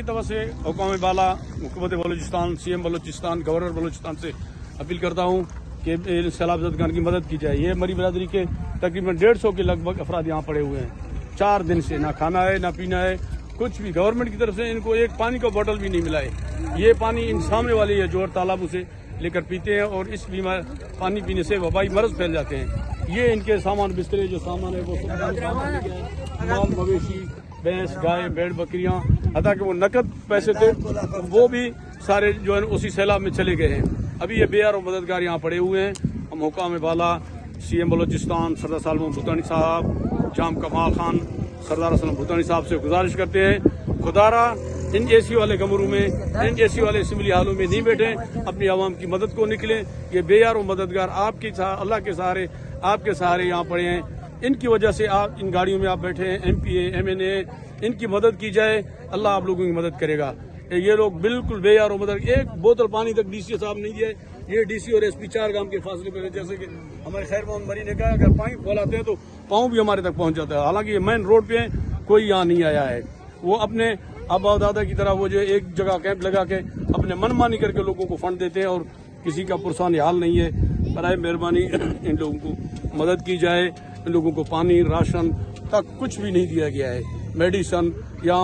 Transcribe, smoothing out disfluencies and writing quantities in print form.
की तरफ से हुकाम बाला हुकूमत बलूचिस्तान, CM बलूचिस्तान, गवर्नर बलूचिस्तान से अपील करता हूँ कि इन सैलाब ज़दगान की मदद की जाए। ये मरी बरादरी के तकरीबन 150 के लगभग अफराद यहाँ पड़े हुए हैं। 4 दिन से ना खाना है ना पीना है, कुछ भी। गवर्नमेंट की तरफ से इनको एक पानी का बोतल भी नहीं मिला है। ये पानी इन सामने वाले है जोहर तालाबों से लेकर पीते हैं और इस बीमार पानी पीने से वबाई मर्ज फैल जाते हैं। ये इनके सामान बिस्तरे जो सामान है वो माल मवेशी, भैंस, गाय, भेड़, बकरियां, हता कि वो नकद पैसे थे वो भी सारे जो है उसी सैलाब में चले गए हैं। अभी ये बेयार और मददगार यहाँ पड़े हुए हैं। हम हुकाम बाला, CM बलूचिस्तान सरदार सलमान भूतानी साहब, जाम कमाल खान, सरदार असलम भूतानी साहब से गुजारिश करते हैं, खुदारा इन AC वाले गमरू में, इन AC वाले असम्बली हालों में नहीं बैठे, अपनी आवाम की मदद को निकले। ये बेयार और मददगार आपके अल्लाह के सहारे, आपके सहारे यहाँ पड़े हैं। इनकी वजह से आप इन गाड़ियों में आप बैठे हैं। MPA, MNA, इनकी मदद की जाए, अल्लाह आप लोगों की मदद करेगा। ये लोग बिल्कुल बेयार और मदद, एक बोतल पानी तक DC साहब नहीं दिए। ये DC और SP 4 गांव के फासले पर, जैसे कि हमारे खैर मोहम्मद मरी ने कहा, अगर पानी खोलाते हैं तो पाँव भी हमारे तक पहुंच जाता है। हालांकि ये मेन रोड पे कोई यहाँ नहीं आया है। वो अपने आबा दादा की तरह वो जो एक जगह कैंप लगा के अपने मनमानी करके लोगों को फंड देते हैं और किसी का पुरसान हाल नहीं है। बराए मेहरबानी इन लोगों को मदद की जाए। इन लोगों को पानी, राशन तक कुछ भी नहीं दिया गया है। मेडिसन या